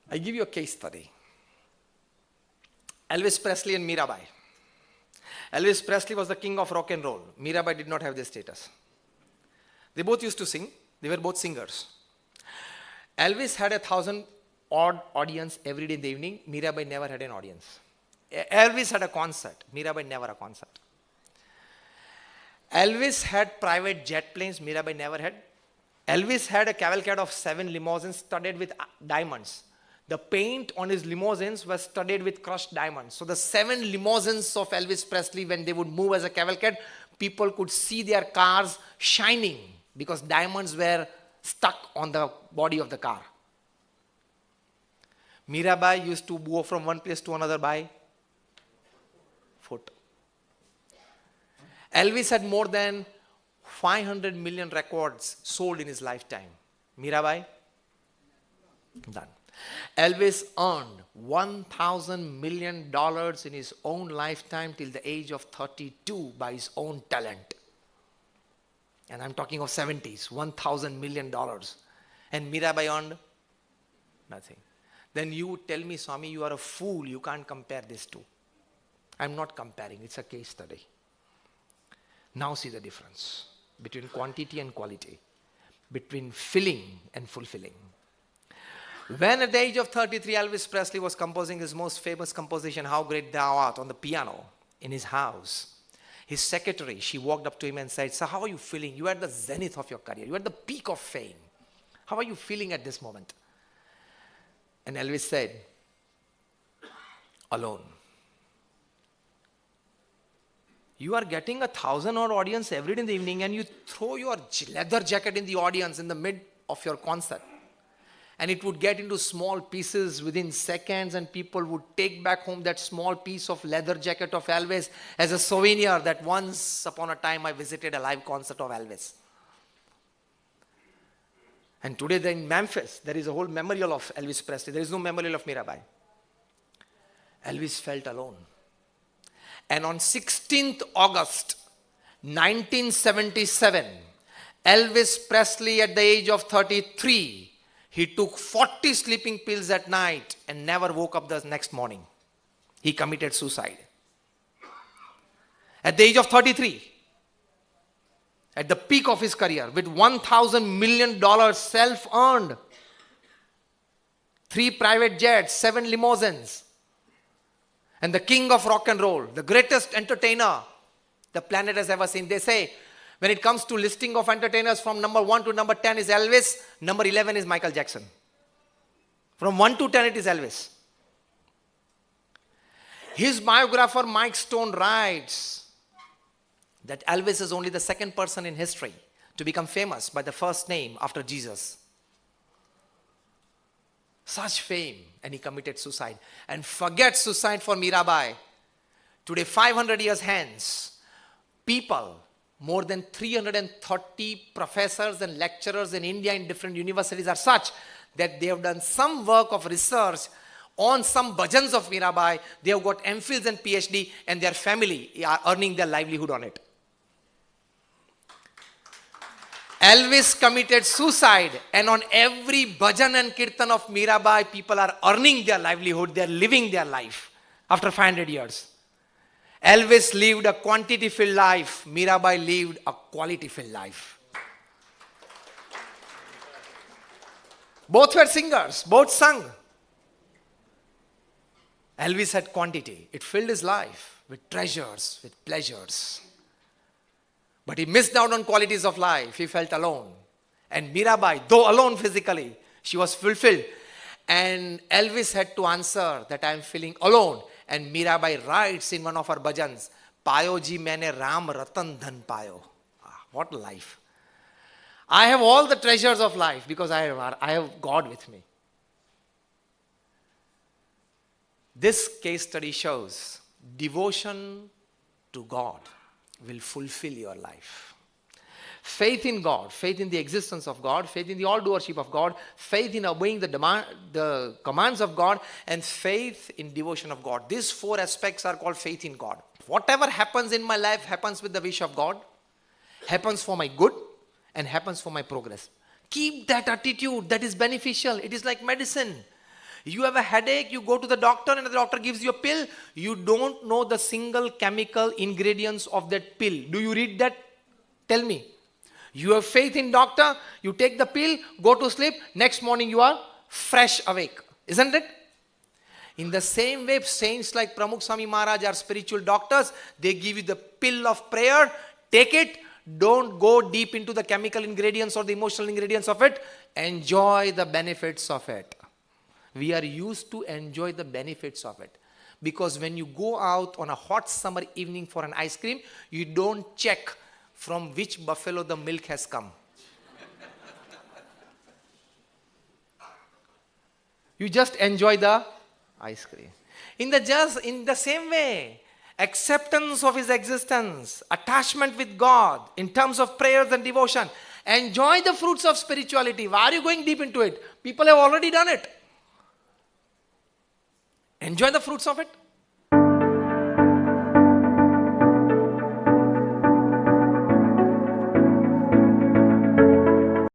I give you a case study. Elvis Presley and Mirabai. Elvis Presley was the king of rock and roll. Mirabai did not have this status. They both used to sing. They were both singers. Elvis had 1,000-odd audience every day in the evening. Mirabai never had an audience. Elvis had a concert. Mirabai never a concert. Elvis had private jet planes. Mirabai never had. Elvis had a cavalcade of 7 limousines studded with diamonds. The paint on his limousines was studded with crushed diamonds. So the 7 limousines of Elvis Presley, when they would move as a cavalcade, people could see their cars shining because diamonds were stuck on the body of the car. Mirabai used to go from one place to another by foot. Elvis had more than 500 million records sold in his lifetime. Mirabai? Done. Elvis earned $1,000 million in his own lifetime till the age of 32 by his own talent. And I'm talking of 70s, $1,000 million. And Mirabai earned nothing. Then you tell me, Swami, you are a fool. You can't compare these two. I'm not comparing. It's a case study. Now see the difference between quantity and quality, between filling and fulfilling. When at the age of 33, Elvis Presley was composing his most famous composition, How Great Thou Art, on the piano in his house, his secretary, she walked up to him and said, "Sir, how are you feeling? You are at the zenith of your career. You are at the peak of fame. How are you feeling at this moment?" And Elvis said, "Alone." You are getting 1,000-odd audience every day in the evening and you throw your leather jacket in the audience in the mid of your concert. And it would get into small pieces within seconds and people would take back home that small piece of leather jacket of Elvis as a souvenir that once upon a time I visited a live concert of Elvis. And today in Memphis, there is a whole memorial of Elvis Presley. There is no memorial of Mirabai. Elvis felt alone. And on 16th August 1977, Elvis Presley at the age of 33, he took 40 sleeping pills at night and never woke up the next morning. He committed suicide. At the age of 33, at the peak of his career, with $1,000 million self-earned, 3 private jets, 7 limousines, and the king of rock and roll, the greatest entertainer the planet has ever seen. They say, when it comes to listing of entertainers, from number 1 to number 10 is Elvis, number 11 is Michael Jackson. From 1 to 10 it is Elvis. His biographer Mike Stone writes that Elvis is only the second person in history to become famous by the first name after Jesus. Such fame, and he committed suicide. And forget suicide for Mirabai. Today, 500 years hence, people, more than 330 professors and lecturers in India in different universities are such that they have done some work of research on some bhajans of Mirabai. They have got MPhils and PhD and their family are earning their livelihood on it. Elvis committed suicide, and on every bhajan and kirtan of Mirabai, people are earning their livelihood, they are living their life after 500 years. Elvis lived a quantity-filled life, Mirabai lived a quality-filled life. Both were singers, both sung. Elvis had quantity, it filled his life with treasures, with pleasures. But he missed out on qualities of life. He felt alone. And Mirabai, though alone physically, she was fulfilled. And Elvis had to answer that I am feeling alone. And Mirabai writes in one of her bhajans, "Payo ji maine Ram Ratan Dhan payo." What life. I have all the treasures of life because I have God with me. This case study shows devotion to God will fulfill your life. Faith in God, faith in the existence of God, faith in the all-doership of God, faith in obeying the commands of God, and faith in devotion of God. These 4 aspects are called faith in God. Whatever happens in my life happens with the wish of God, happens for my good, and happens for my progress. Keep that attitude. That is beneficial. It is like medicine. You have a headache, you go to the doctor and the doctor gives you a pill. You don't know the single chemical ingredients of that pill. Do you read that? Tell me. You have faith in doctor, you take the pill, go to sleep, next morning you are fresh awake. Isn't it? In the same way, saints like Pramukh Swami Maharaj are spiritual doctors. They give you the pill of prayer. Take it. Don't go deep into the chemical ingredients or the emotional ingredients of it. Enjoy the benefits of it. We are used to enjoy the benefits of it. Because when you go out on a hot summer evening for an ice cream, you don't check from which buffalo the milk has come. You just enjoy the ice cream. In the same way, acceptance of his existence, attachment with God in terms of prayers and devotion. Enjoy the fruits of spirituality. Why are you going deep into it? People have already done it. Enjoy the fruits of it.